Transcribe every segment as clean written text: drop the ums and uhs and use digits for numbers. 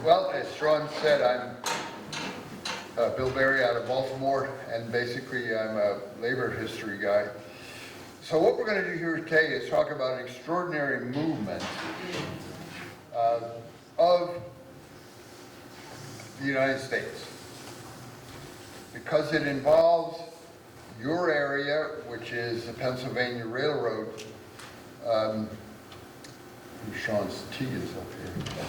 Well, as Sean said, I'm Bill Berry out of Baltimore, and basically I'm a labor history guy. So what we're going to do here today is talk about an extraordinary movement of the United States, because it involves your area, which is the Pennsylvania Railroad. Sean's T is up here.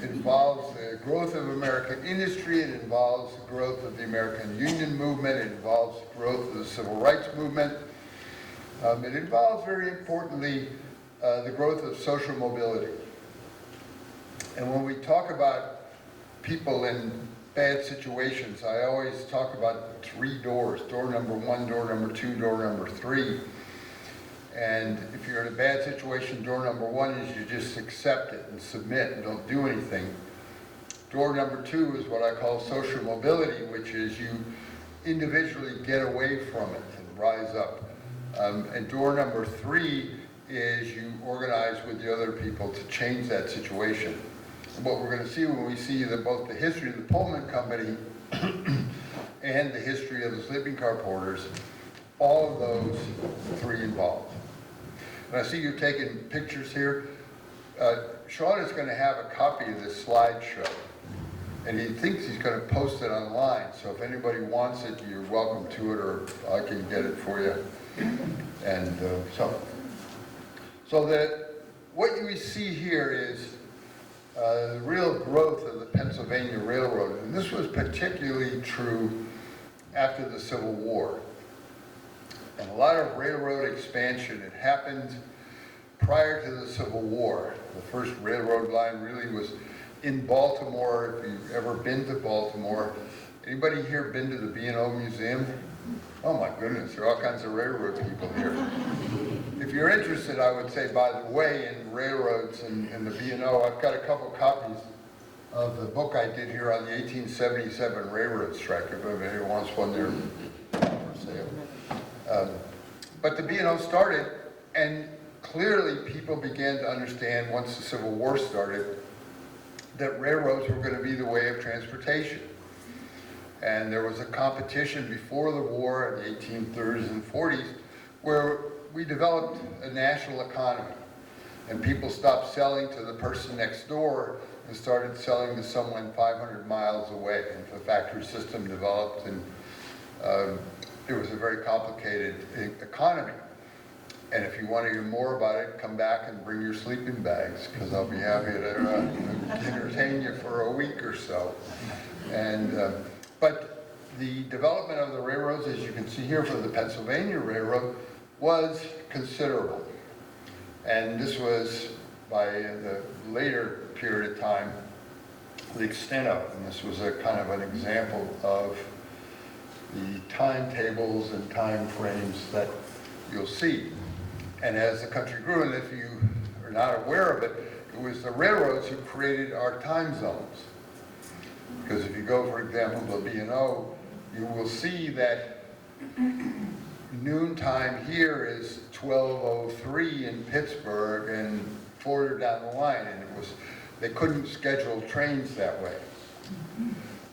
It involves the growth of American industry, it involves the growth of the American Union movement, it involves the growth of the Civil Rights movement. It involves, very importantly, the growth of social mobility. And when we talk about people in bad situations, I always talk about 3 doors: door number 1, door number 2, door number 3. And if you're in a bad situation, door number 1 is you just accept it and submit and don't do anything. Door number 2 is what I call social mobility, which is you individually get away from it and rise up. And door number 3 is you organize with the other people to change that situation. And what we're going to see when we see both the history of the Pullman Company and the history of the sleeping car porters, all of those 3 involved. And I see you're taking pictures here. Sean is going to have a copy of this slideshow, and he thinks he's going to post it online. So if anybody wants it, you're welcome to it, or I can get it for you. And so that what you see here is the real growth of the Pennsylvania Railroad, and this was particularly true after the Civil War. And a lot of railroad expansion had happened prior to the Civil War. The first railroad line really was in Baltimore. If you've ever been to Baltimore, anybody here been to the B&O Museum? Oh my goodness, there are all kinds of railroad people here. If you're interested, I would say, by the way, in railroads and the B&O, I've got a couple copies of the book I did here on the 1877 railroad strike. If anybody wants one, there for sale. But the B&O started, and clearly people began to understand, once the Civil War started, that railroads were going to be the way of transportation. And there was a competition before the war in the 1830s and 40s where we developed a national economy, and people stopped selling to the person next door and started selling to someone 500 miles away, and the factory system developed, and it was a very complicated economy. And if you want to hear more about it, come back and bring your sleeping bags, because I'll be happy to entertain you for a week or so. And but the development of the railroads, as you can see here for the Pennsylvania Railroad, was considerable. And this was, by the later period of time, the extent of it. And this was a kind of an example of the timetables and time frames that you'll see. And as the country grew, and if you are not aware of it, it was the railroads who created our time zones. Because if you go, for example, to B&O, you will see that noontime here is 12:03 in Pittsburgh and further down the line, and they couldn't schedule trains that way.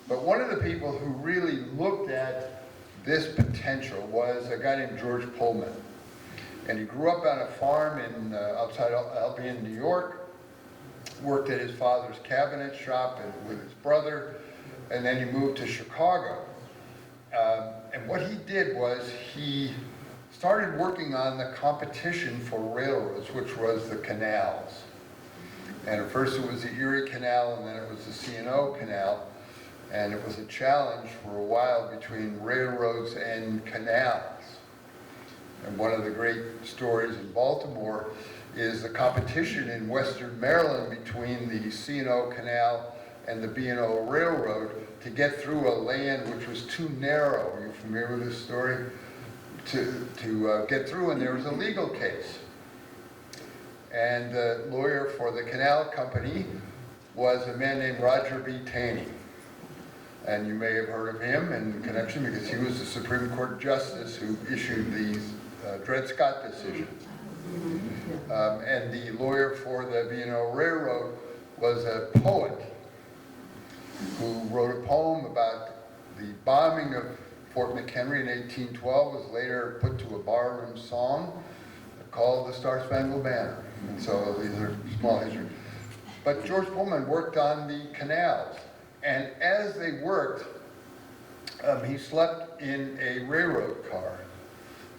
But one of the people who really looked at this potential was a guy named George Pullman. And he grew up on a farm in outside Albion, New York, worked at his father's cabinet shop and with his brother, and then he moved to Chicago. And what he did was he started working on the competition for railroads, which was the canals. And at first it was the Erie Canal, and then it was the C&O Canal. And it was a challenge for a while between railroads and canals. And one of the great stories in Baltimore is the competition in Western Maryland between the C&O Canal and the B&O Railroad to get through a land which was too narrow. Are you familiar with this story? To get through, and there was a legal case. And the lawyer for the canal company was a man named Roger B. Taney. And you may have heard of him in connection because he was the Supreme Court Justice who issued the Dred Scott decision. And the lawyer for the B&O Railroad was a poet bombing of Fort McHenry in 1812 was later put to a barroom song called the Star-Spangled Banner. And so these are small history. But George Pullman worked on the canals. And as they worked, he slept in a railroad car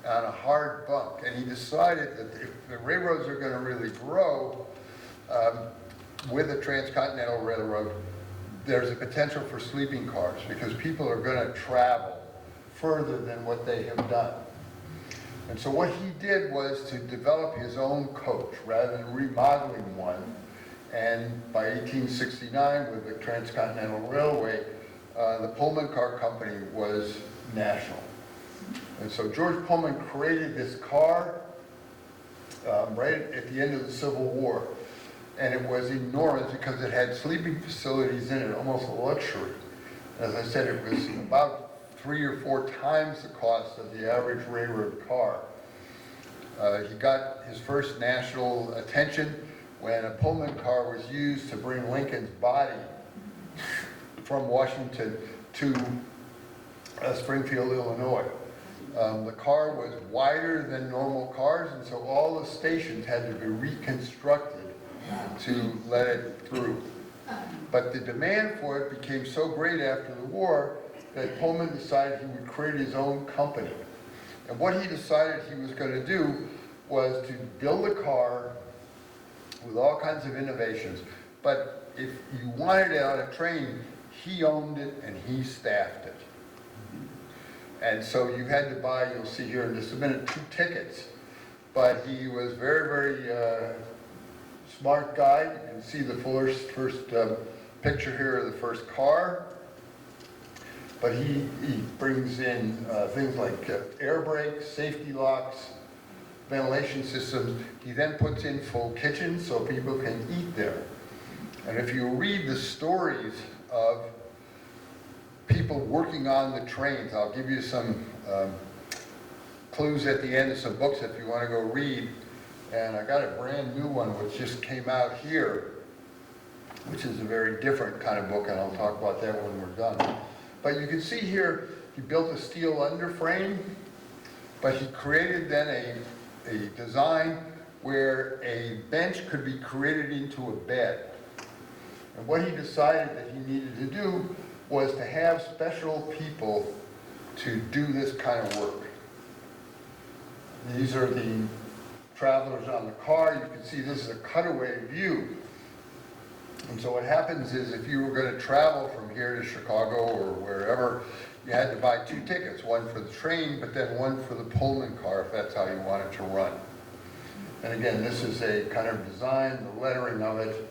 on a hard bunk. And he decided that if the railroads are going to really grow with the Transcontinental Railroad, there's a potential for sleeping cars because people are going to travel further than what they have done. And so what he did was to develop his own coach rather than remodeling one. And by 1869, with the Transcontinental Railway, the Pullman Car Company was national. And so George Pullman created this car right at the end of the Civil War. And it was enormous because it had sleeping facilities in it, almost a luxury. As I said, it was about 3 or 4 times the cost of the average railroad car. He got his first national attention when a Pullman car was used to bring Lincoln's body from Washington to Springfield, Illinois. The car was wider than normal cars, and so all the stations had to be reconstructed to let it through. But the demand for it became so great after the war that Pullman decided he would create his own company. And what he decided he was going to do was to build a car with all kinds of innovations. But if you wanted it on a train, he owned it and he staffed it. And so you had to buy, you'll see here in just a minute, 2 tickets. But he was very, very smart guy. You can see the first picture here of the first car. But he brings in things like air brakes, safety locks, ventilation systems. He then puts in full kitchens so people can eat there. And if you read the stories of people working on the trains, I'll give you some clues at the end of some books if you want to go read. And I got a brand new one which just came out here, which is a very different kind of book, and I'll talk about that when we're done. But you can see here, he built a steel underframe, but he created then a design where a bench could be created into a bed. And what he decided that he needed to do was to have special people to do this kind of work. These are the travelers on the car. You can see this is a cutaway view. And so what happens is if you were going to travel from here to Chicago or wherever, you had to buy 2 tickets, one for the train, but then one for the Pullman car if that's how you wanted to run. And again, this is a kind of design, the lettering of it.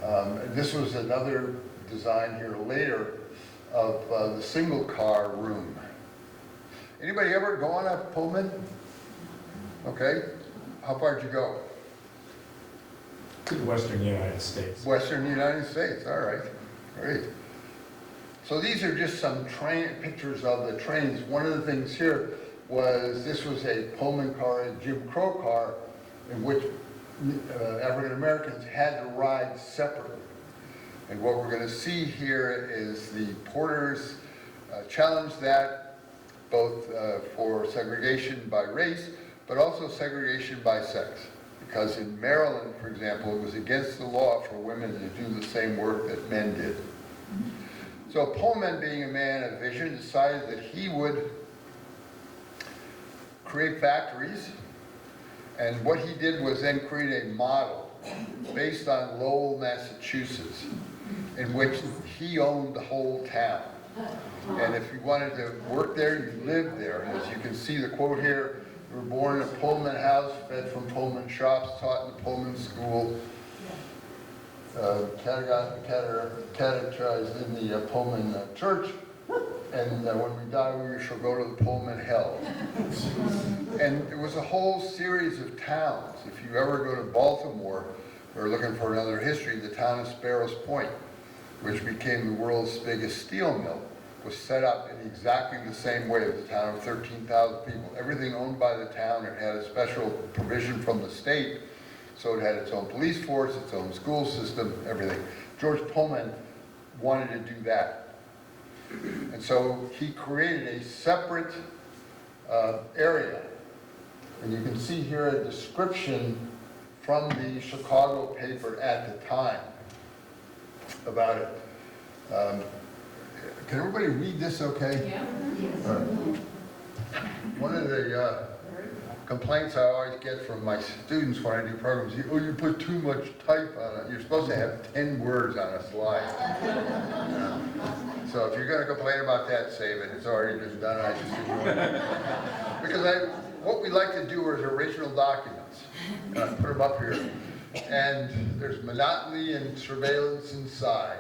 And this was another design here later of the single car room. Anybody ever go on a Pullman? Okay. How far did you go? To the Western United States. Western United States, all right, great. So these are just some pictures of the trains. One of the things here was, this was a Pullman car, a Jim Crow car, in which African Americans had to ride separately. And what we're going to see here is the porters challenged that, both for segregation by race, but also segregation by sex. Because in Maryland, for example, it was against the law for women to do the same work that men did. So Pullman, being a man of vision, decided that he would create factories. And what he did was then create a model based on Lowell, Massachusetts, in which he owned the whole town. And if you wanted to work there, you lived there. And as you can see the quote here, we were born in a Pullman house, fed from Pullman shops, taught in the Pullman school, catechized in the Pullman church, and when we die, we shall go to the Pullman hell. And it was a whole series of towns. If you ever go to Baltimore, we're looking for another history, the town of Sparrows Point, which became the world's biggest steel mill, was set up in exactly the same way as a town of 13,000 people. Everything owned by the town. It had a special provision from the state, so it had its own police force, its own school system, everything. George Pullman wanted to do that. And so he created a separate area. And you can see here a description from the Chicago paper at the time about it. Can everybody read this okay? Yeah. All right. One of the complaints I always get from my students when I do programs, you put too much type on it. You're supposed to have 10 words on a slide. So if you're going to complain about that, save it. It's already been done. I just ignore it. Because what we like to do is original documents. Put them up here. And there's monotony and surveillance inside.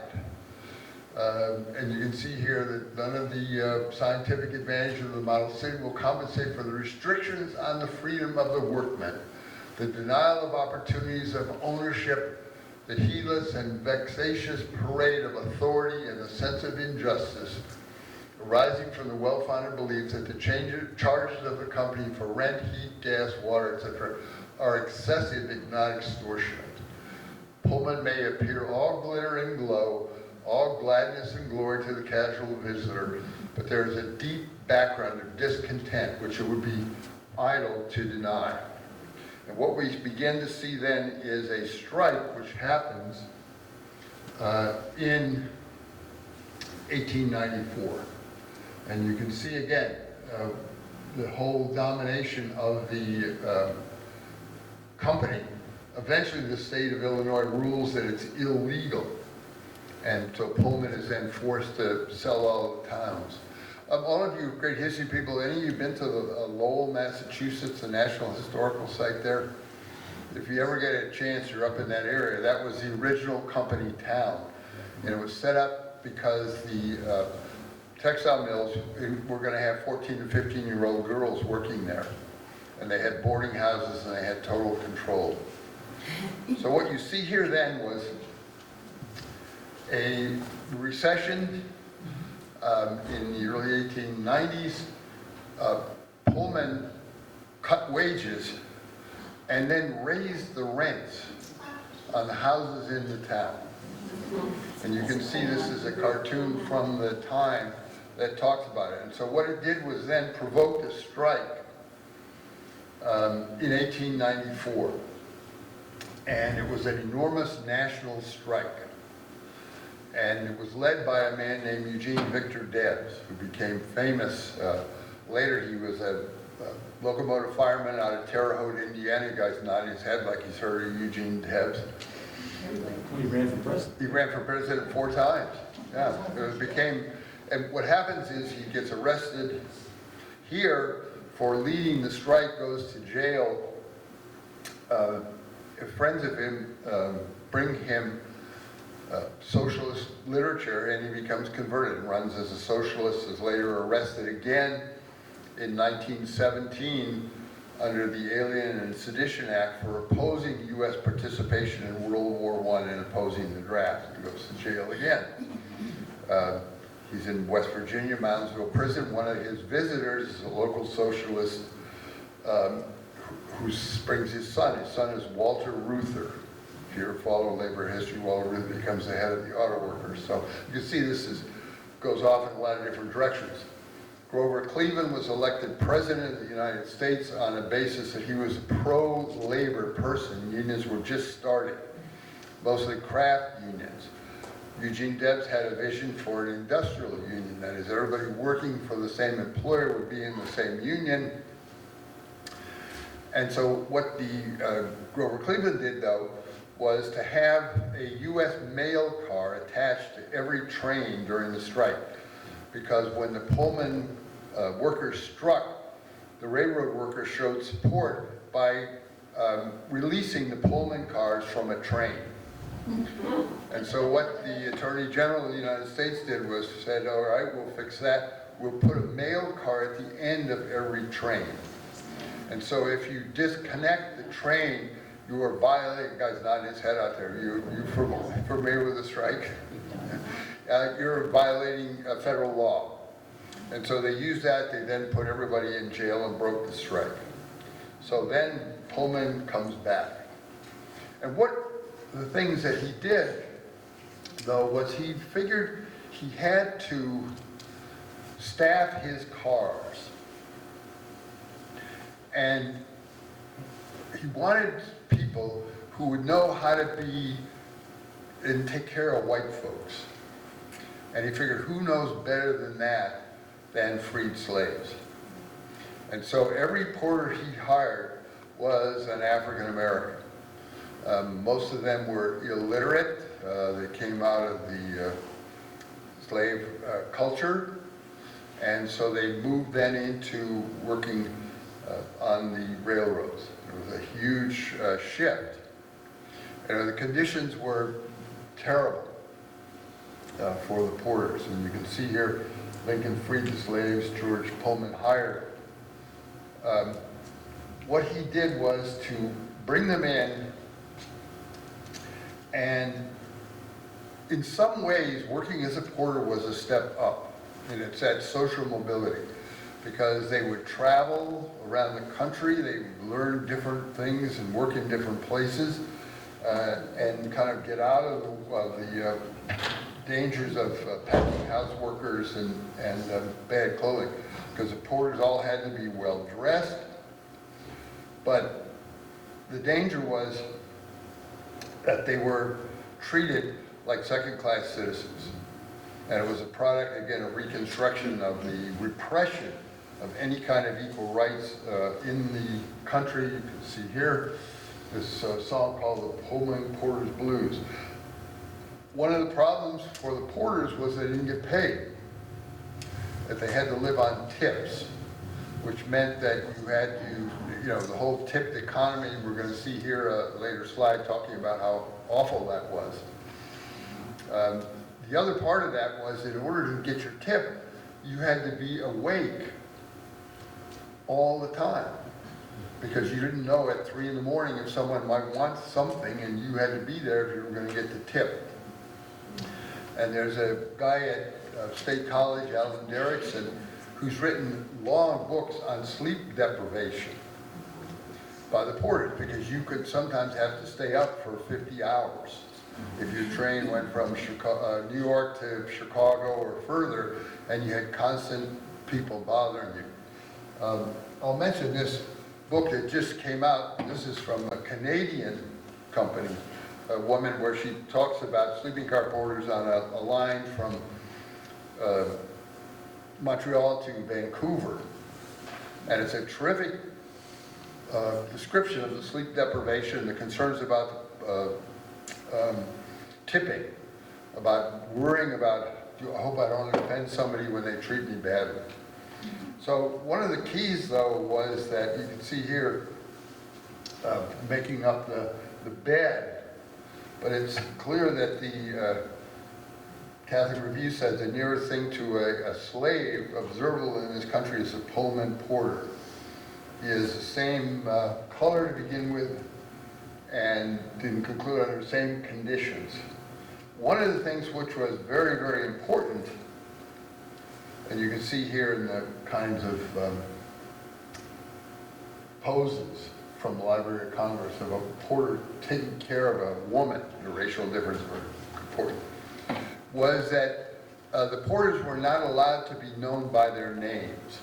And you can see here that none of the scientific advantages of the model city will compensate for the restrictions on the freedom of the workman, the denial of opportunities of ownership, the heedless and vexatious parade of authority, and the sense of injustice arising from the well-founded belief that the charges of the company for rent, heat, gas, water, etc. are excessive if not extortionate. Pullman may appear all glitter and glow, all gladness and glory to the casual visitor, but there is a deep background of discontent which it would be idle to deny. And what we begin to see then is a strike which happens in 1894. And you can see again the whole domination of the company. Eventually the state of Illinois rules that it's illegal. And so Pullman is then forced to sell all of the towns. All of you great history people, any of you been to the Lowell, Massachusetts, the National Historical Site there? If you ever get a chance, you're up in that area. That was the original company town. And it was set up because the textile mills were going to have 14 to 15-year-old girls working there. And they had boarding houses and they had total control. So what you see here then was a recession in the early 1890s. Pullman cut wages and then raised the rents on the houses in the town. And you can see this is a cartoon from the time that talks about it. And so what it did was then provoke a strike in 1894. And it was an enormous national strike. And it was led by a man named Eugene Victor Debs, who became famous. Later, he was a locomotive fireman out of Terre Haute, Indiana. You guys nodding his head like he's heard of Eugene Debs. He ran for president. He ran for president 4 times. Yeah, it became, and what happens is he gets arrested here for leading the strike, goes to jail. Friends of him bring him socialist literature, and he becomes converted and runs as a socialist, is later arrested again in 1917 under the Alien and Sedition Act for opposing U.S. participation in World War I and opposing the draft. He goes to jail again. He's in West Virginia, Moundsville Prison. One of his visitors is a local socialist who brings his son. His son is Walter Reuther. If you ever follow labor history, Walter Reuther becomes the head of the auto workers. So you can see this goes off in a lot of different directions. Grover Cleveland was elected president of the United States on the basis that he was a pro-labor person. Unions were just started, mostly craft unions. Eugene Debs had a vision for an industrial union. That is, everybody working for the same employer would be in the same union. And so what the Grover Cleveland did, though, was to have a U.S. mail car attached to every train during the strike. Because when the Pullman workers struck, the railroad workers showed support by releasing the Pullman cars from a train. And so what the Attorney General of the United States did was said, all right, we'll fix that. We'll put a mail car at the end of every train. And so if you disconnect the train, you are violating, guy's nodding his head out there, you familiar with the strike? You're violating federal law. And so they used that, they then put everybody in jail and broke the strike. So then Pullman comes back. And the things that he did, though, was he figured he had to staff his cars. And he wanted people who would know how to be and take care of white folks. And he figured, who knows better than that than freed slaves? And so every porter he hired was an African American. Most of them were illiterate. They came out of the slave culture. And so they moved then into working on the railroads. It was a huge shift. And the conditions were terrible for the porters. And you can see here, Lincoln freed the slaves, George Pullman hired. What he did was to bring them in, and in some ways, working as a porter was a step up, and it's that social mobility, because they would travel around the country, they would learn different things and work in different places, and kind of get out of the dangers of packing house workers and bad clothing, because the porters all had to be well dressed. But the danger was that they were treated like second-class citizens. And it was a product, again, of Reconstruction, of the repression of any kind of equal rights in the country. You can see here this song called the Pullman Porter's Blues. One of the problems for the porters was they didn't get paid, that they had to live on tips, which meant that you had to, the whole tipped economy, we're going to see here a later slide talking about how awful that was. The other part of that was, in order to get your tip, you had to be awake all the time, because you didn't know at 3 in the morning if someone might want something, and you had to be there if you were going to get the tip. And there's a guy at State College, Alvin Derrickson, who's written long books on sleep deprivation by the porters, because you could sometimes have to stay up for 50 hours. If your train went from New York to Chicago or further, and you had constant people bothering you. I'll mention this book that just came out. This is from a Canadian company, a woman, where she talks about sleeping car porters on a line from Montreal to Vancouver. And it's a terrific description of the sleep deprivation, the concerns about tipping, about worrying about, I hope I don't offend somebody when they treat me badly. So one of the keys, though, was that you can see here making up the bed, but it's clear that the Catholic Review says the nearest thing to a slave observable in this country is a Pullman porter. He is the same color to begin with, and didn't conclude under the same conditions. One of the things which was very, very important, and you can see here in the kinds of poses from the Library of Congress of a porter taking care of a woman, the racial difference were important, was that the porters were not allowed to be known by their names.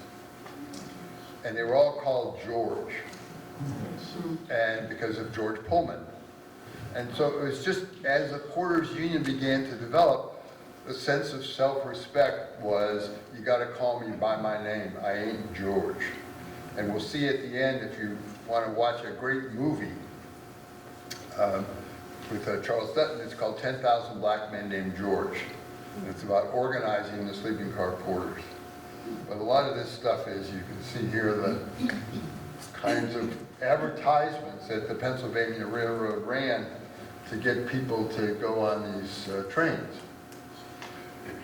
And they were all called George, and because of George Pullman. And so it was just, as the porters union began to develop, the sense of self-respect was, you gotta call me by my name, I ain't George. And we'll see at the end, if you wanna watch a great movie with Charles Dutton, it's called 10,000 Black Men Named George. And it's about organizing the sleeping car porters. But a lot of this stuff is, you can see here the kinds of advertisements that the Pennsylvania Railroad ran to get people to go on these trains.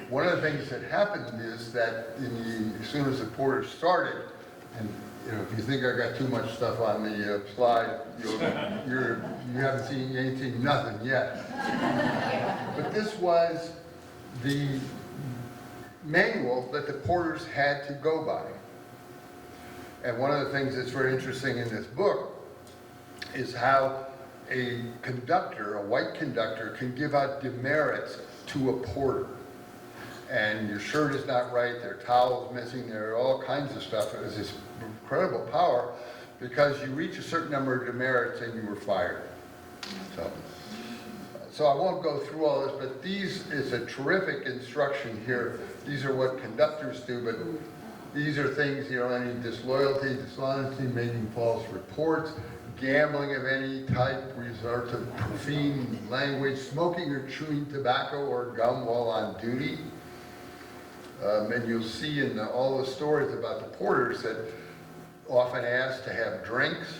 One of the things that happened is that as soon as the porters started, and if you think I got too much stuff on the slide, you haven't seen nothing yet. But this was the manual that the porters had to go by. And one of the things that's very interesting in this book is how a conductor, a white conductor, can give out demerits to a porter. and your shirt is not right, their towel's missing, there are all kinds of stuff. It was this incredible power because you reach a certain number of demerits and you were fired. So I won't go through all this, but these is a terrific instruction here. These are what conductors do, but these are things, you know, any disloyalty, dishonesty, making false reports, gambling of any type, resort to profane language, smoking or chewing tobacco or gum while on duty. And you'll see in all the stories about the porters that often asked to have drinks,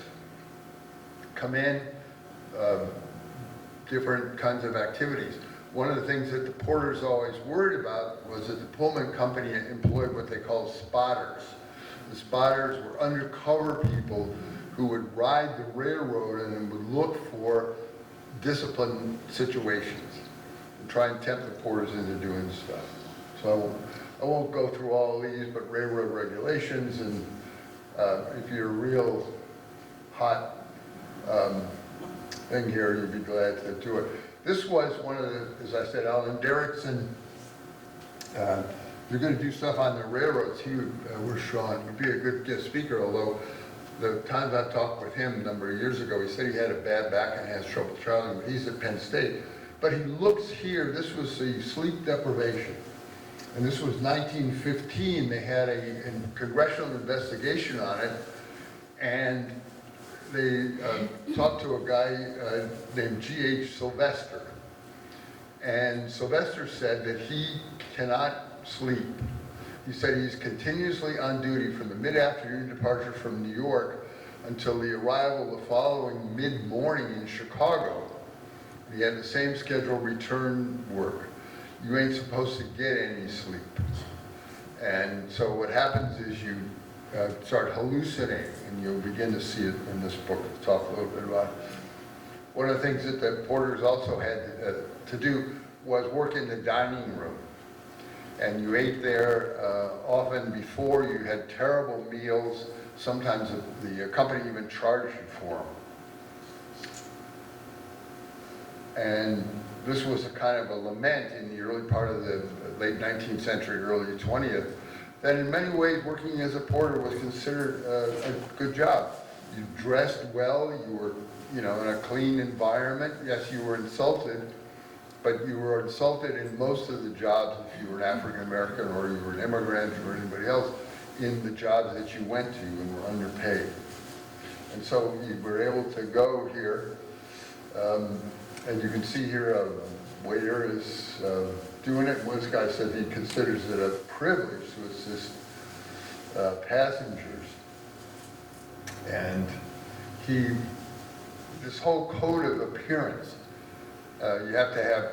come in, different kinds of activities. One of the things that the porters always worried about was that the Pullman Company employed what they call spotters. The spotters were undercover people who would ride the railroad and would look for discipline situations and try and tempt the porters into doing stuff. So I won't go through all these, but railroad regulations, and if you're a real hot thing here, you'd be glad to do it. This was one of the, as I said, Alan Derrickson, if you're going to do stuff on the railroads, he would, Sean, would be a good guest speaker, although the times I've talked with him a number of years ago, he said he had a bad back and has trouble traveling, but he's at Penn State. But he looks here, this was the sleep deprivation. And this was 1915, they had a congressional investigation on it, and they talked to a guy named G.H. Sylvester. And Sylvester said that he cannot sleep. He said he's continuously on duty from the mid-afternoon departure from New York until the arrival the following mid-morning in Chicago. He had the same schedule return work. You ain't supposed to get any sleep. And so what happens is you start hallucinating, and you'll begin to see it in this book. We'll talk a little bit about it. One of the things that the porters also had to do was work in the dining room. And you ate there often before. You had terrible meals. Sometimes the company even charged you for them. And this was a kind of a lament in the early part of the late 19th century, early 20th, that in many ways working as a porter was considered a good job. You dressed well, you were, you know, in a clean environment. Yes, you were insulted, but you were insulted in most of the jobs if you were an African American or you were an immigrant or anybody else in the jobs that you went to and were underpaid. And so you were able to go here, and you can see here a waiter is doing it. One guy said he considers it a privilege to assist passengers. And this whole code of appearance, you have to have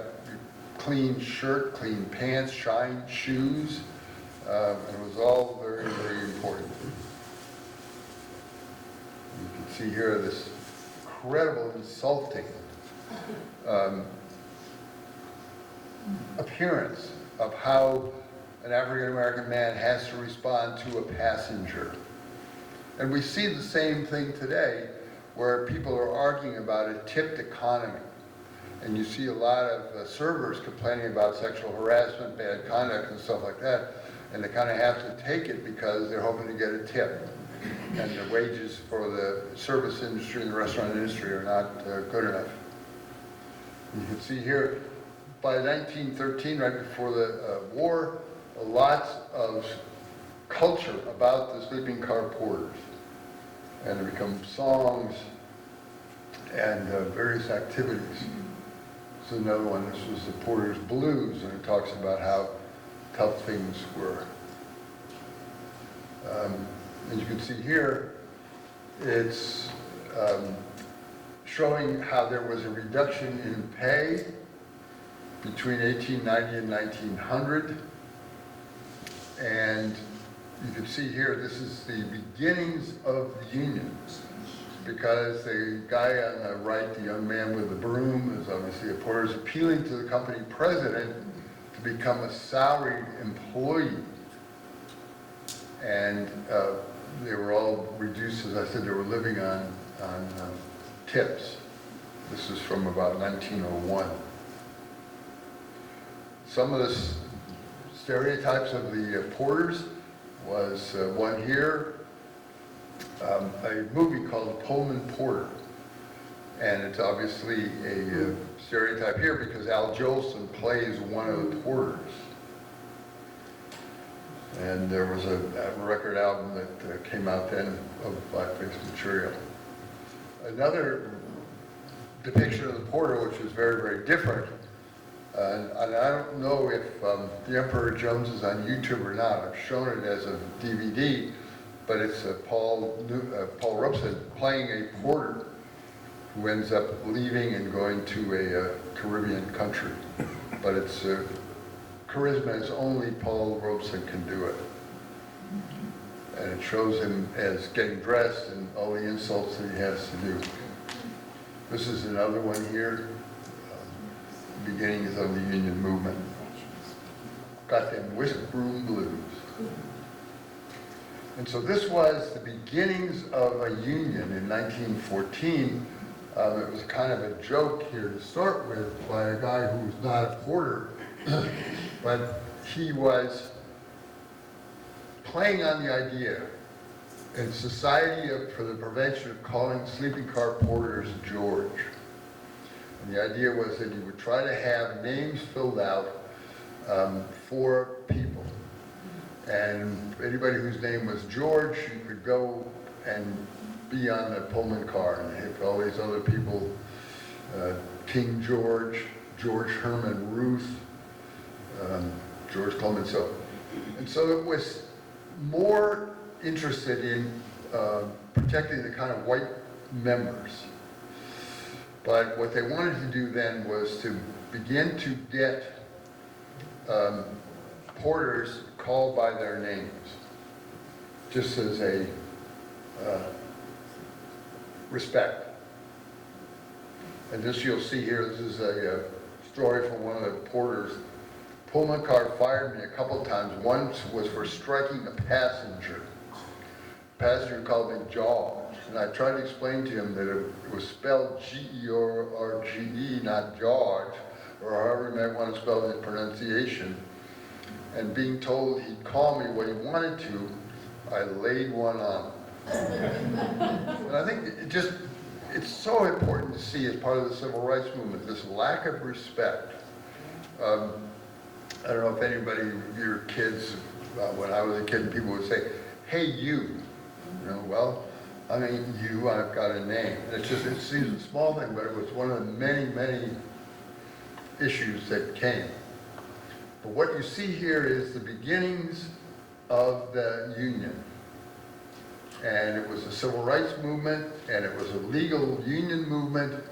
clean shirt, clean pants, shined shoes. It was all very, very important. You can see here this incredible insulting appearance of how an African American man has to respond to a passenger. And we see the same thing today where people are arguing about a tipped economy. And you see a lot of servers complaining about sexual harassment, bad conduct, and stuff like that. And they kind of have to take it because they're hoping to get a tip. And the wages for the service industry and the restaurant industry are not good enough. You can see here, by 1913, right before the war, lots of culture about the sleeping car porters. And there become songs and various activities. This is another one. This was the Porter's Blues, and it talks about how tough things were. As you can see here, it's showing how there was a reduction in pay between 1890 and 1900. And you can see here, this is the beginnings of the union, because the guy on the right, the young man with the broom, is obviously a porter, is appealing to the company president to become a salaried employee. And they were all reduced, as I said, they were living on tips. This is from about 1901. Some of the stereotypes of the porters was one here, a movie called Pullman Porter. And it's obviously a stereotype here because Al Jolson plays one of the porters. And there was a record album that came out then of blackface material. Another depiction of the porter, which is very, very different, and I don't know if The Emperor Jones is on YouTube or not. I've shown it as a DVD, but it's Paul Robeson playing a porter who ends up leaving and going to a Caribbean country. But it's charisma as only Paul Robeson can do it. And it shows him as getting dressed and all the insults that he has to do. This is another one here, beginnings of the union movement. Got them whisk broom blues. And so this was the beginnings of a union in 1914. It was kind of a joke here to start with by a guy who was not a porter, but he was playing on the idea in Society for the Prevention of Calling Sleeping Car Porters George. And the idea was that you would try to have names filled out for people. And anybody whose name was George, you could go and be on the Pullman car. And if all these other people, King George, George Herman Ruth, George Coleman. And so it was more interested in protecting the kind of white members. But what they wanted to do then was to begin to get porters called by their names, just as a respect. And this you'll see here, this is a story from one of the porters. Pullman car fired me a couple of times. Once was for striking a passenger. The passenger called me George. And I tried to explain to him that it was spelled G-E-O-R-G-E, not George, or however you might want to spell the pronunciation. And being told he'd call me what he wanted to, I laid one on him. And I think it's so important to see as part of the civil rights movement, this lack of respect. I don't know if anybody of your kids, when I was a kid, people would say, hey, you. You know, well, I mean, you, I've got a name. It seems a small thing, but it was one of the many, many issues that came. But what you see here is the beginnings of the union. And it was a civil rights movement, and it was a legal union movement,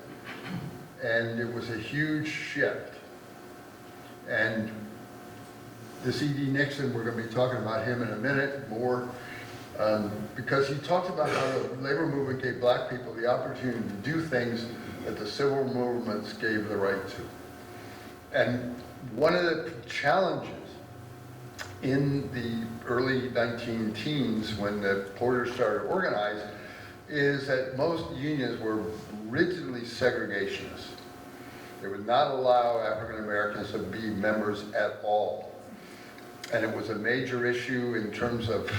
and it was a huge shift. And this E.D. Nixon, we're going to be talking about him in a minute more, because he talked about how the labor movement gave black people the opportunity to do things that the civil movements gave the right to. And one of the challenges in the early 19-teens, when the porters started to organize, is that most unions were rigidly segregationists. They would not allow African Americans to be members at all. And it was a major issue in terms of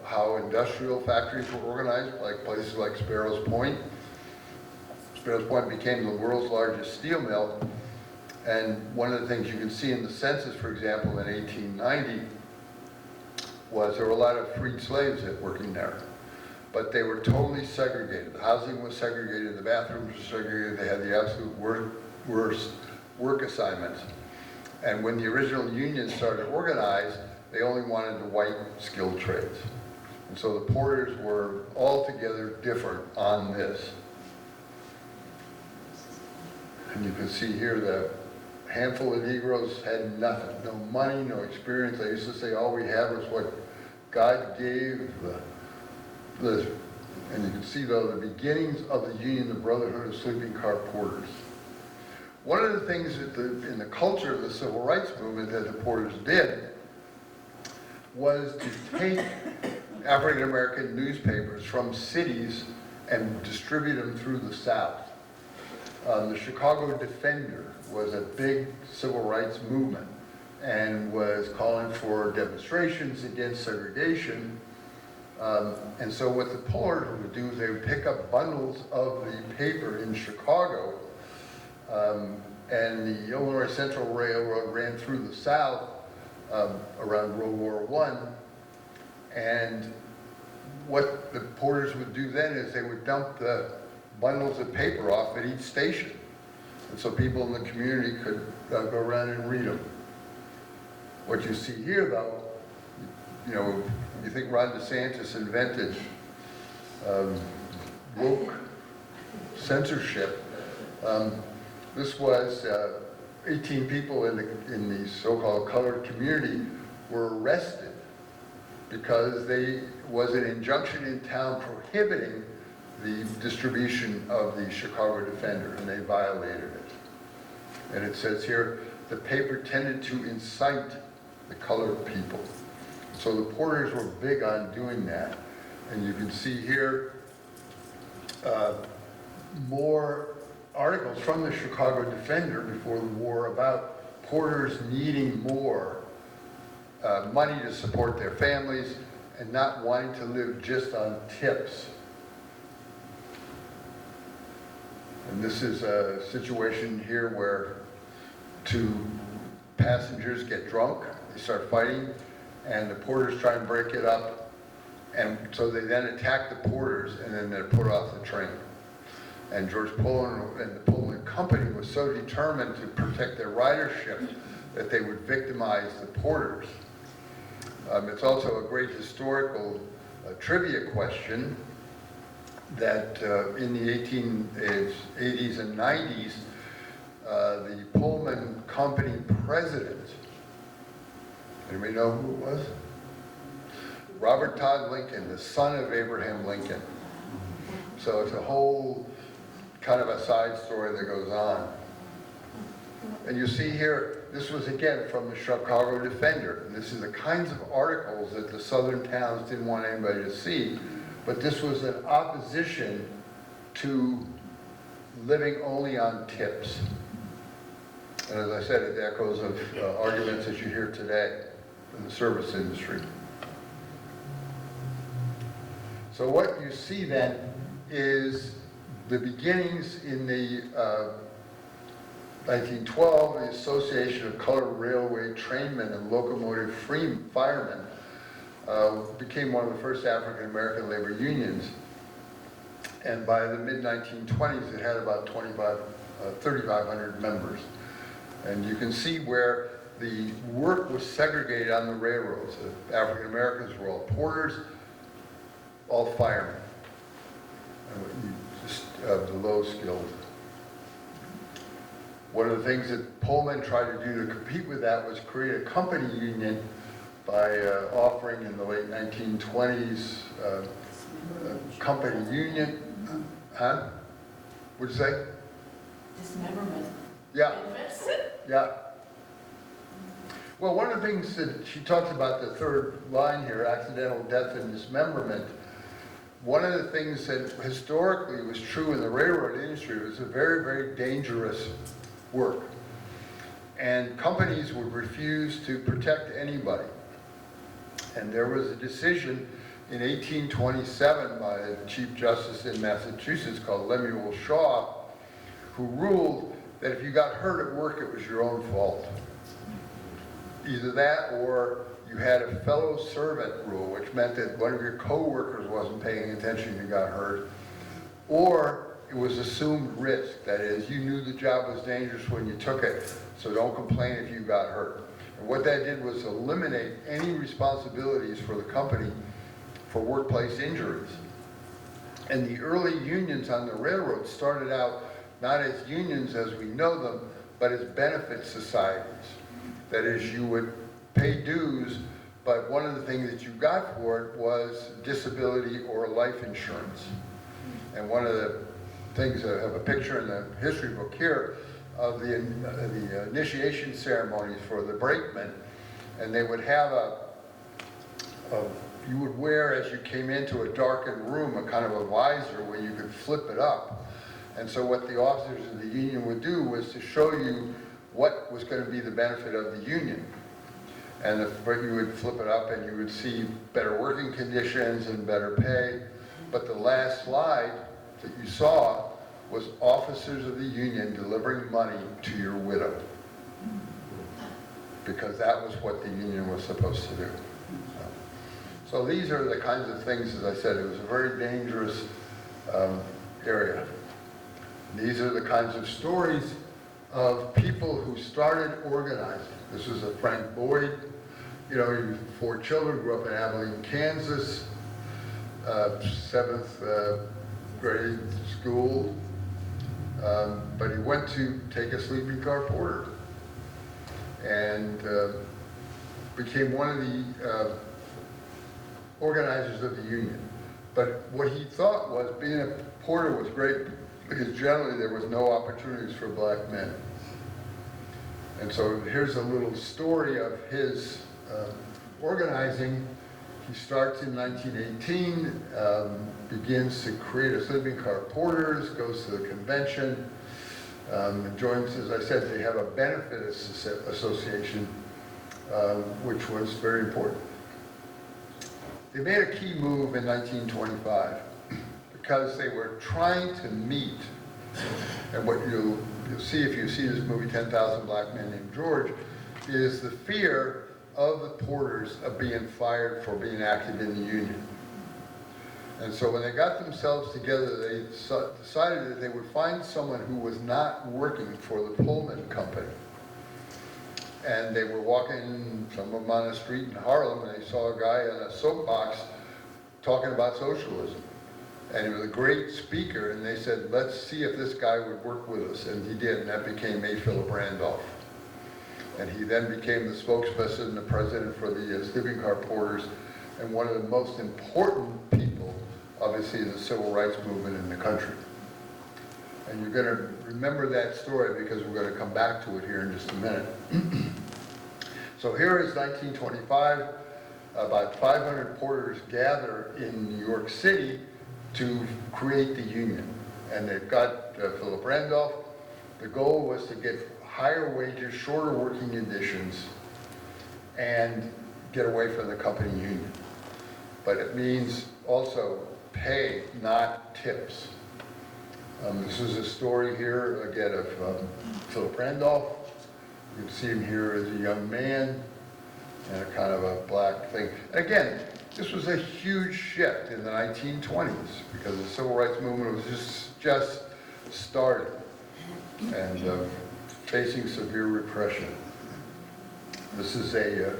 how industrial factories were organized, like places like Sparrows Point. Sparrows Point became the world's largest steel mill. And one of the things you can see in the census, for example, in 1890, was there were a lot of freed slaves that working there. But they were totally segregated. The housing was segregated, the bathrooms were segregated, they had the absolute worst work assignments. And when the original unions started to organize, they only wanted the white skilled trades. And so the porters were altogether different on this. And you can see here the handful of Negroes had nothing, no money, no experience. I used to say all we had was what God gave. And you can see though the beginnings of the union, the Brotherhood of Sleeping Car Porters. One of the things that in the culture of the civil rights movement that the porters did was to take African American newspapers from cities and distribute them through the South. The Chicago Defender was a big civil rights movement. and was calling for demonstrations against segregation. And so what the Pullers would do is they would pick up bundles of the paper in Chicago, and the Illinois Central Railroad ran through the South around World War I. And what the porters would do then is they would dump the bundles of paper off at each station. And so people in the community could go around and read them. What you see here, though, you know, you think Ron DeSantis invented woke censorship. This was 18 people in the so-called colored community were arrested because there was an injunction in town prohibiting the distribution of the Chicago Defender, and they violated it. And it says here, the paper tended to incite the colored people. So the porters were big on doing that. And you can see here more articles from the Chicago Defender before the war about porters needing more money to support their families and not wanting to live just on tips. And this is a situation here where two passengers get drunk, they start fighting, and the porters try and break it up, and so they then attack the porters, and then they're put off the train. And George Pullman and the Pullman Company was so determined to protect their ridership that they would victimize the porters. It's also a great historical trivia question that in the 1880s and 90s, the Pullman Company president, anybody know who it was? Robert Todd Lincoln, the son of Abraham Lincoln. So it's a whole kind of a side story that goes on. And you see here, this was again from the Chicago Defender. And this is the kinds of articles that the southern towns didn't want anybody to see. But this was an opposition to living only on tips. And as I said, it echoes of arguments that you hear today in the service industry. So what you see then is the beginnings in the 1912, the Association of Colored Railway Trainmen and Locomotive Firemen became one of the first African American labor unions. And by the mid-1920s, it had about 3,500 members. And you can see where the work was segregated on the railroads. The African Americans were all porters, all firemen, and just the low skilled. One of the things that Pullman tried to do to compete with that was create a company union by offering in the late 1920s a company union. Huh? What'd you say? Dismemberment. Yeah. Yeah. Well, one of the things that she talks about, the third line here, accidental death and dismemberment, one of the things that historically was true in the railroad industry was a very, very dangerous work. And companies would refuse to protect anybody. And there was a decision in 1827 by a Chief Justice in Massachusetts called Lemuel Shaw, who ruled that if you got hurt at work, it was your own fault. Either that or you had a fellow servant rule, which meant that one of your co-workers wasn't paying attention and you got hurt, or it was assumed risk. That is, you knew the job was dangerous when you took it, so don't complain if you got hurt. And what that did was eliminate any responsibilities for the company for workplace injuries. And the early unions on the railroad started out not as unions as we know them, but as benefit societies. That is, you would pay dues, but one of the things that you got for it was disability or life insurance. And one of the things, I have a picture in the history book here of the initiation ceremonies for the brakemen, and they would have you would wear, as you came into a darkened room, a kind of a visor where you could flip it up. And so what the officers of the union would do was to show you what was going to be the benefit of the union. but you would flip it up and you would see better working conditions and better pay. But the last slide that you saw was officers of the union delivering money to your widow. Because that was what the union was supposed to do. So these are the kinds of things, as I said, it was a very dangerous area. These are the kinds of stories of people who started organizing. This was a Frank Boyd, you know, he was 4 children, grew up in Abilene, Kansas, 7th grade school, but he went to take a sleeping car porter and became one of the organizers of the union. But what he thought was being a porter was great because generally there was no opportunities for black men. And so here's a little story of his organizing. He starts in 1918, begins to create a sleeping car porters, goes to the convention, joins, as I said, they have a benefit association, which was very important. They made a key move in 1925 because they were trying to meet, and what you'll see if you see this movie, 10,000 Black Men Named George, is the fear of the porters of being fired for being active in the union. And so when they got themselves together, they decided that they would find someone who was not working for the Pullman Company. And they were walking, some of them on the street in Harlem, and they saw a guy on a soapbox talking about socialism. And he was a great speaker, and they said, let's see if this guy would work with us. And he did, and that became A. Philip Randolph. And he then became the spokesperson and the president for the sleeping car porters, and one of the most important people, obviously, in the civil rights movement in the country. And you're going to remember that story because we're going to come back to it here in just a minute. So here is 1925. About 500 porters gather in New York City to create the union. And they've got Philip Randolph. The goal was to get higher wages, shorter working conditions, and get away from the company union. But it means also pay, not tips. This is a story here, again, of Philip Randolph. You can see him here as a young man, and a kind of a black thing. Again, this was a huge shift in the 1920s, because the civil rights movement was just starting, and facing severe repression. This is a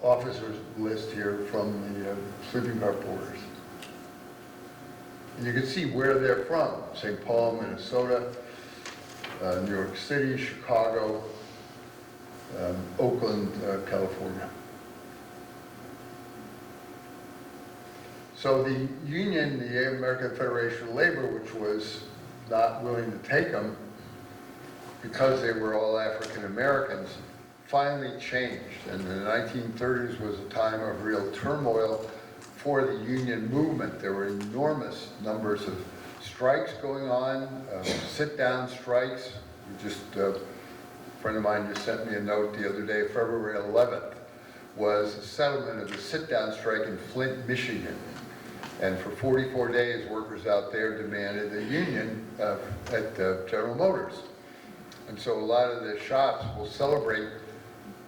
officers list here from the sleeping car porters. And you can see where they're from: St. Paul, Minnesota, New York City, Chicago, Oakland, California. So the union, the American Federation of Labor, which was not willing to take them because they were all African Americans, finally changed. And the 1930s was a time of real turmoil for the union movement. There were enormous numbers of strikes going on, sit-down strikes. A friend of mine just sent me a note the other day. February 11th was a settlement of the sit-down strike in Flint, Michigan. And for 44 days, workers out there demanded a union at General Motors. And so a lot of the shops will celebrate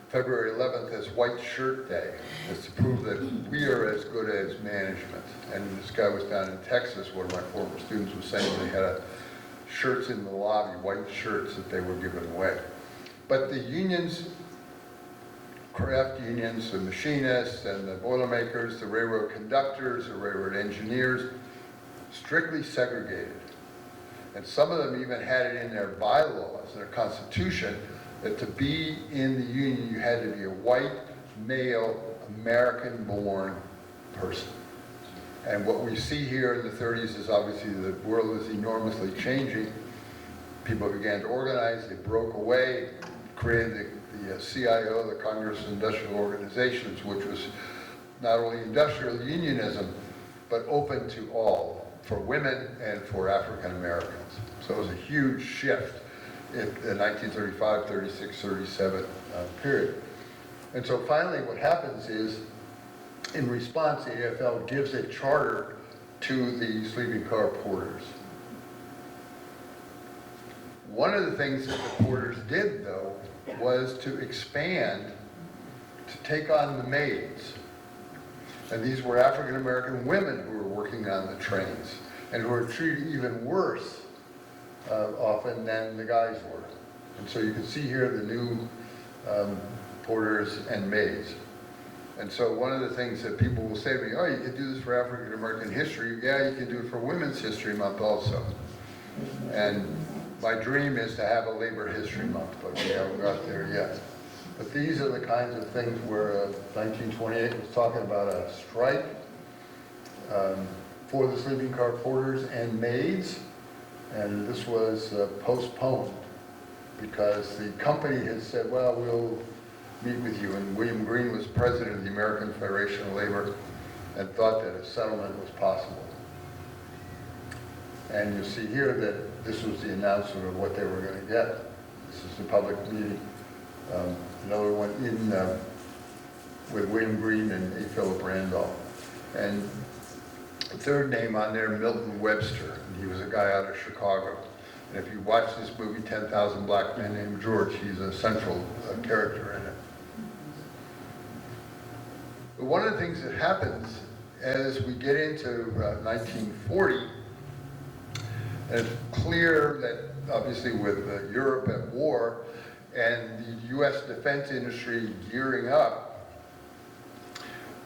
February 11th as White Shirt Day. It's to prove that we are as good as management. And this guy was down in Texas, one of my former students was saying they had shirts in the lobby, white shirts that they were giving away. But the unions, craft unions, the machinists and the boilermakers, the railroad conductors, the railroad engineers, strictly segregated. And some of them even had it in their bylaws, their constitution, that to be in the union you had to be a white, male, American-born person. And what we see here in the 30s is obviously the world is enormously changing. People began to organize, they broke away, created the CIO, the Congress of Industrial Organizations, which was not only industrial unionism, but open to all, for women and for African Americans. So it was a huge shift in the 1935, 36, 37 period. And so finally what happens is, in response, the AFL gives a charter to the sleeping car porters. One of the things that the porters did, though, was to expand, to take on the maids. And these were African-American women who were working on the trains and who were treated even worse often than the guys were. And so you can see here the new porters and maids. And so one of the things that people will say to me, oh, you can do this for African-American history. Yeah, you can do it for Women's History Month also. And my dream is to have a Labor History Month, but we haven't got there yet. But these are the kinds of things where 1928 was talking about a strike for the sleeping car porters and maids. And this was postponed because the company had said, well, we'll meet with you. And William Green was president of the American Federation of Labor and thought that a settlement was possible. And you see here that this was the announcement of what they were going to get. This is the public meeting. Another one in with William Green and A. Philip Randolph. And the third name on there, Milton Webster. And he was a guy out of Chicago. And if you watch this movie, 10,000 Black Men Named George, he's a central character in it. But one of the things that happens as we get into 1940, and it's clear that obviously with Europe at war and the US defense industry gearing up,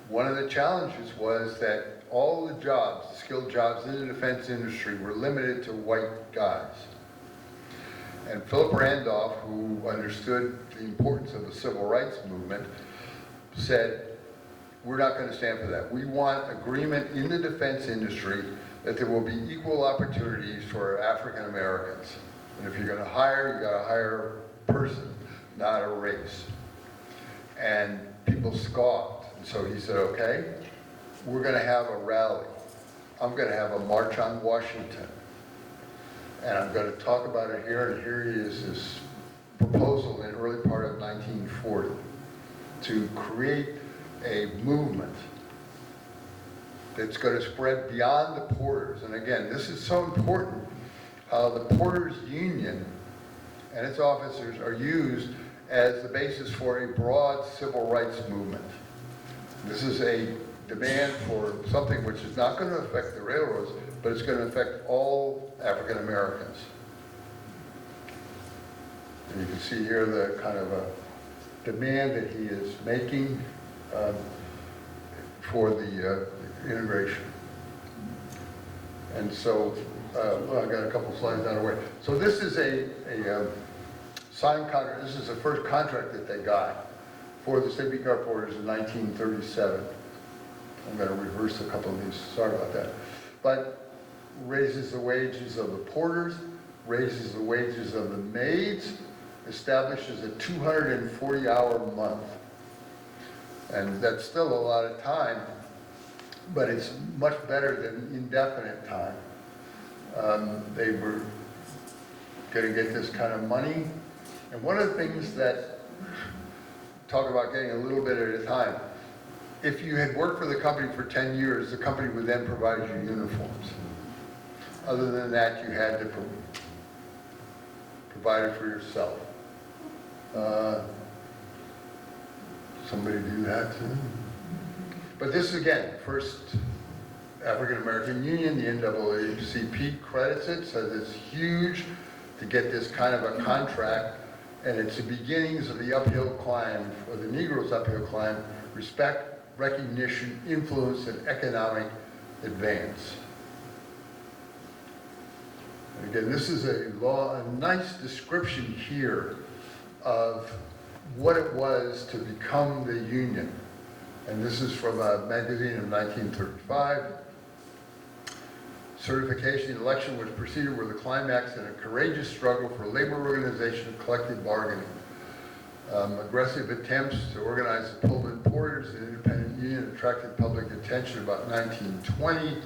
one of the challenges was that all the jobs, the skilled jobs in the defense industry were limited to white guys. And Philip Randolph, who understood the importance of the civil rights movement, said, we're not going to stand for that. We want agreement in the defense industry that there will be equal opportunities for African Americans. And if you're going to hire, you got to hire a person, not a race. And people scoffed. And so he said, okay, we're going to have a rally. I'm going to have a march on Washington. And I'm going to talk about it here, and here he is, this proposal in the early part of 1940 to create a movement that's going to spread beyond the porters. And again, this is so important, how the porters union and its officers are used as the basis for a broad civil rights movement. This is a demand for something which is not going to affect the railroads, but it's going to affect all African Americans. And you can see here the kind of a demand that he is making for the integration. And so, well, I got a couple slides out of the way. So this is a signed contract. This is the first contract that they got for the sleeping car porters in 1937. I'm going to reverse a couple of these, sorry about that. But raises the wages of the porters, raises the wages of the maids, establishes a 240-hour month. And that's still a lot of time, but it's much better than indefinite time. They were going to get this kind of money. And one of the things that, talk about getting a little bit at a time, if you had worked for the company for 10 years, the company would then provide you uniforms. Other than that, you had to provide it for yourself. Somebody do that too? But this is, again, first African American Union, the NAACP credits it, says it's huge to get this kind of a contract, and it's the beginnings of the uphill climb, or the Negroes' uphill climb, respect, recognition, influence, and economic advance. And again, this is a nice description here of what it was to become the Union. And this is from a magazine of 1935. Certification and election was preceded with a climax in a courageous struggle for labor organization and collective bargaining. Aggressive attempts to organize the Pullman porters, an independent union, attracted public attention about 1920.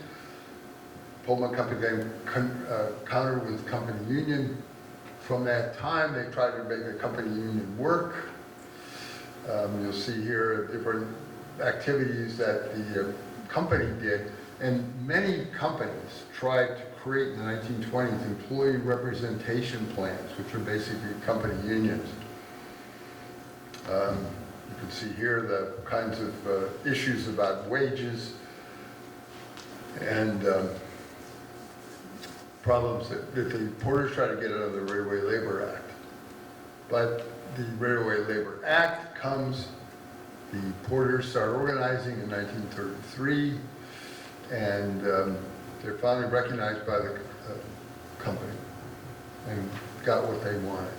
Pullman Company then countered with company union. From that time, they tried to make a company union work. You'll see here different activities that the company did, and many companies tried to create in the 1920s employee representation plans, which are basically company unions. You can see here the kinds of issues about wages and problems that the porters try to get out of the Railway Labor Act. But the Railway Labor Act comes, the porters start organizing in 1933, and they're finally recognized by the company and got what they wanted.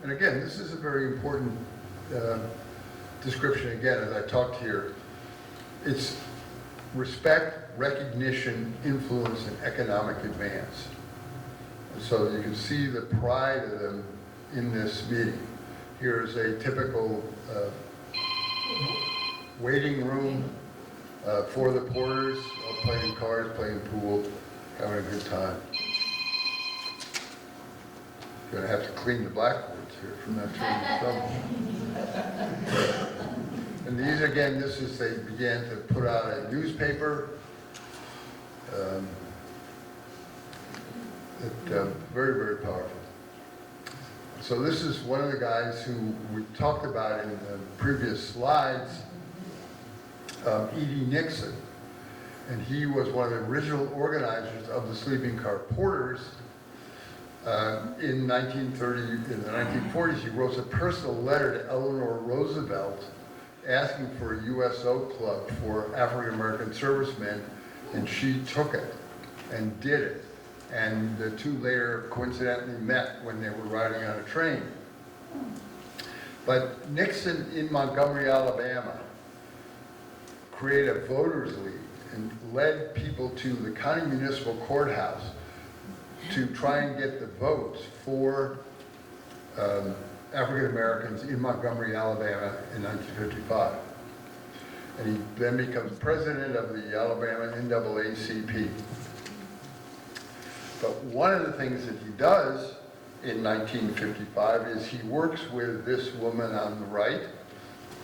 And again, this is a very important description, again, as I talked here. It's respect, recognition, influence, and economic advance. And so you can see the pride of them in this meeting. Here's a typical waiting room for the porters, all playing cards, playing pool, having a good time. Gonna have to clean the blackboards here from that trouble. And these, again, this is, they began to put out a newspaper. Very, very powerful. So this is one of the guys who we talked about in the previous slides, E.D. Nixon. And he was one of the original organizers of the sleeping car porters. In 1930, in the 1940s, he wrote a personal letter to Eleanor Roosevelt asking for a USO club for African-American servicemen, and she took it and did it. And the two later coincidentally met when they were riding on a train. But Nixon in Montgomery, Alabama, created a voters league and led people to the county municipal courthouse to try and get the votes for African Americans in Montgomery, Alabama in 1955. And he then becomes president of the Alabama NAACP. But one of the things that he does in 1955 is he works with this woman on the right,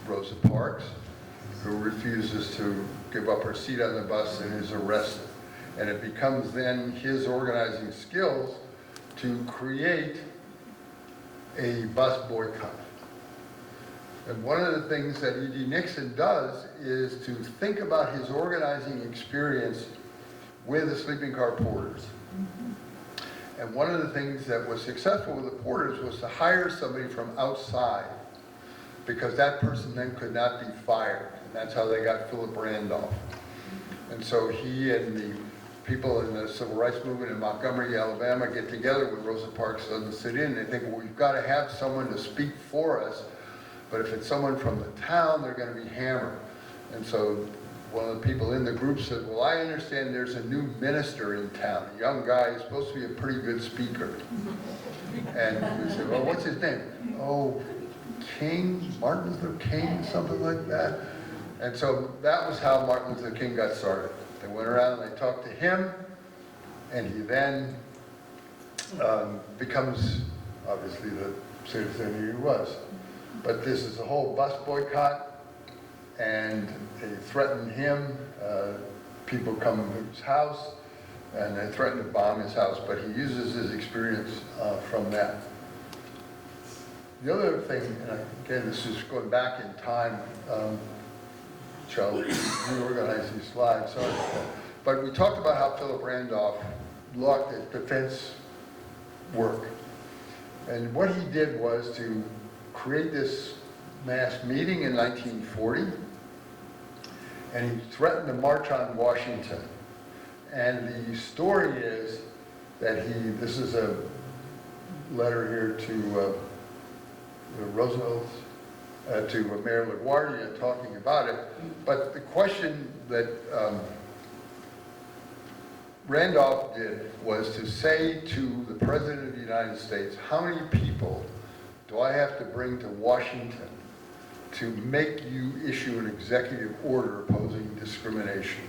Rosa Parks, who refuses to give up her seat on the bus and is arrested. And it becomes then his organizing skills to create a bus boycott. And one of the things that E.D. Nixon does is to think about his organizing experience with the sleeping car porters. And one of the things that was successful with the porters was to hire somebody from outside, because that person then could not be fired. And that's how they got Philip Randolph. And so he and the people in the civil rights movement in Montgomery, Alabama get together when Rosa Parks doesn't sit in. They think, well, we've got to have someone to speak for us, but if it's someone from the town, they're going to be hammered. And so one of the people in the group said, well, I understand there's a new minister in town, a young guy who's supposed to be a pretty good speaker. And we said, well, what's his name? Oh, King, Martin Luther King, something like that. And so that was how Martin Luther King got started. They went around and they talked to him, and he then becomes, obviously, the citizen he was. But this is a whole bus boycott, and they threaten him. People come to his house, and they threaten to bomb his house, but he uses his experience from that. The other thing, and again, this is going back in time, shall reorganize these slides, sorry about that. But we talked about how Philip Randolph looked at defense work. And what he did was to create this mass meeting in 1940, and he threatened to march on Washington. And the story is that this is a letter here to Roosevelt, to Mayor LaGuardia talking about it. But the question that Randolph did was to say to the President of the United States, how many people do I have to bring to Washington to make you issue an executive order opposing discrimination?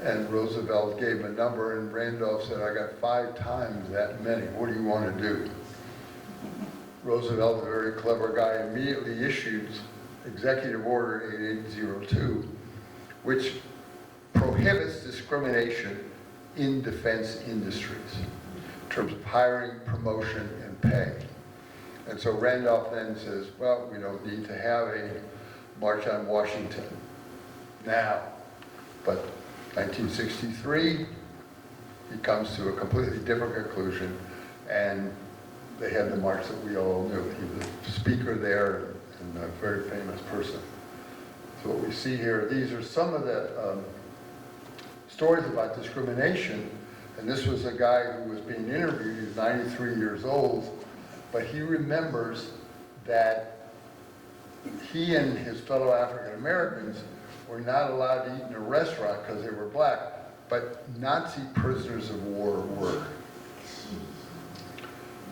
And Roosevelt gave him a number, and Randolph said, I got 5 times that many. What do you want to do? Roosevelt, a very clever guy, immediately issued Executive Order 8802, which prohibits discrimination in defense industries in terms of hiring, promotion, and pay. And so Randolph then says, well, we don't need to have a March on Washington now. But 1963, he comes to a completely different conclusion, and they had the march that we all knew. He was a speaker there and a very famous person. So what we see here, these are some of the stories about discrimination, and this was a guy who was being interviewed. He's 93 years old, but he remembers that he and his fellow African Americans were not allowed to eat in a restaurant because they were black, but Nazi prisoners of war were.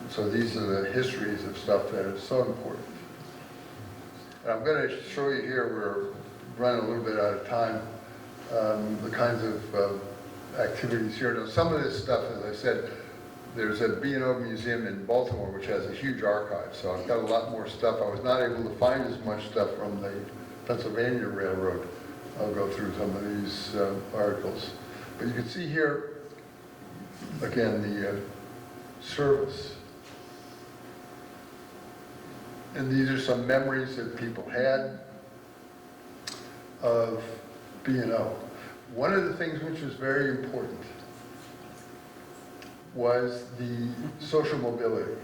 So these are the histories of stuff that is so important. And I'm going to show you here, we're running a little bit out of time, the kinds of activities here. Now, some of this stuff, as I said, there's a B&O museum in Baltimore which has a huge archive, so I've got a lot more stuff. I was not able to find as much stuff from the Pennsylvania Railroad. I'll go through some of these articles. But you can see here, again, the service. And these are some memories that people had of B&O. One of the things which was very important was the social mobility.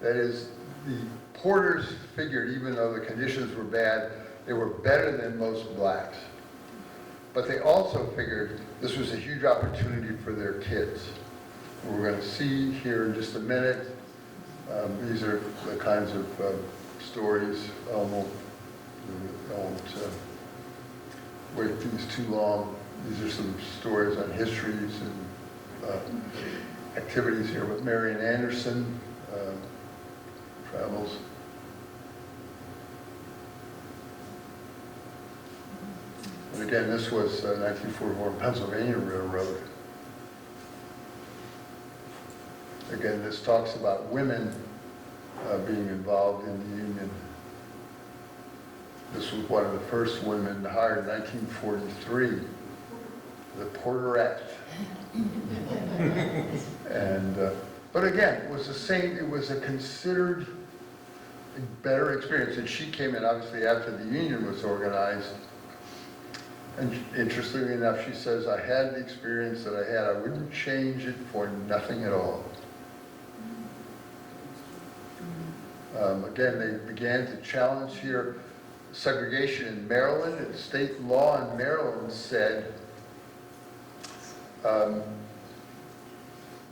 That is, the porters figured, even though the conditions were bad, they were better than most blacks. But they also figured this was a huge opportunity for their kids. We're going to see here in just a minute. These are the kinds of stories. I won't wait these too long. These are some stories on histories and activities here with Marian Anderson, travels. And again, this was 1944 Pennsylvania Railroad. Again, this talks about women being involved in the union. This was one of the first women hired in 1943, the Porterette. And, but again, it was the same, it was a considered better experience. And she came in, obviously, after the union was organized. And interestingly enough, she says, I had the experience that I had. I wouldn't change it for nothing at all. Again, they began to challenge here segregation in Maryland, and state law in Maryland said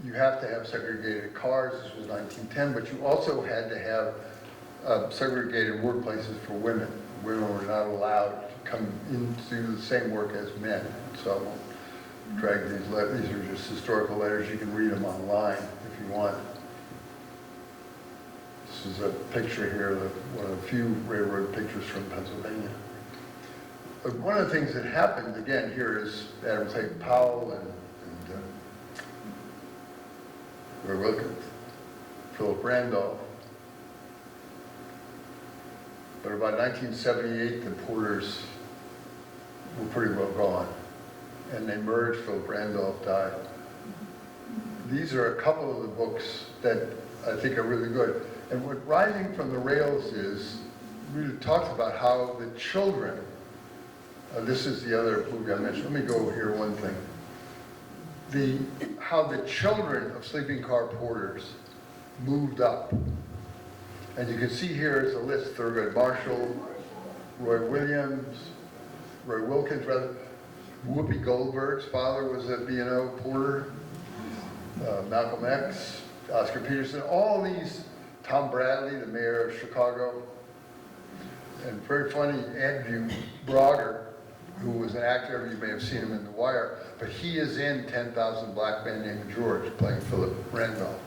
you have to have segregated cars. This was 1910, but you also had to have segregated workplaces for women. Women were not allowed to come into the same work as men. So I won't drag these letters. These are just historical letters. You can read them online if you want. This is a picture here, one of the few railroad pictures from Pennsylvania. But one of the things that happened, again, here is Adam Clayton Powell and Roy Wilkins, Philip Randolph. But about 1978, the Porters were pretty well gone, and they merged. Philip Randolph died. These are a couple of the books that I think are really good. And what Rising from the Rails is, really talks about how the children, this is the other movie I mentioned. Let me go over here one thing. How the children of sleeping car porters moved up. And you can see here is a list: Thurgood Marshall, Roy Williams, Roy Wilkins, rather. Whoopi Goldberg's father was a B&O porter. Malcolm X, Oscar Peterson, all these. Tom Bradley, the mayor of Chicago. And very funny, Andrew Brogger, who was an actor, you may have seen him in The Wire, but he is in 10,000 Black Men Named George, playing Philip Randolph.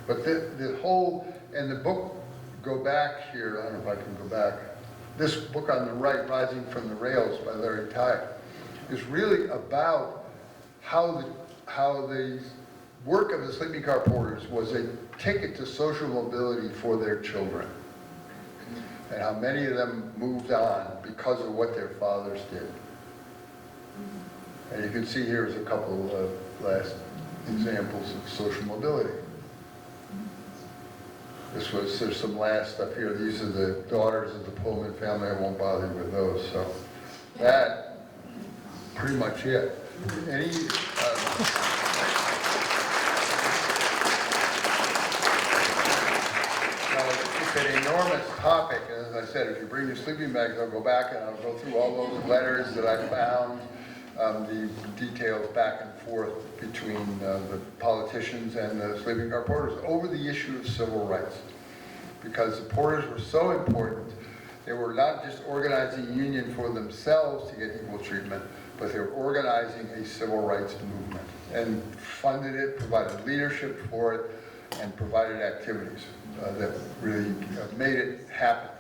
But the whole, and the book, go back here, I don't know if I can go back. This book on the right, Rising from the Rails by Larry Tye, is really about how the work of the sleeping car porters was a ticket to social mobility for their children. And how many of them moved on because of what their fathers did. And you can see here is a couple of last examples of social mobility. There's some last stuff here. These are the daughters of the Pullman family. I won't bother you with those. So that, pretty much it. Any, now, it's an enormous topic, and as I said, if you bring your sleeping bags, I'll go back and I'll go through all those letters that I found, the details back and forth between the politicians and the sleeping car porters over the issue of civil rights. Because the porters were so important, they were not just organizing a union for themselves to get equal treatment, but they were organizing a civil rights movement and funded it, provided leadership for it, and provided activities that really made it happen.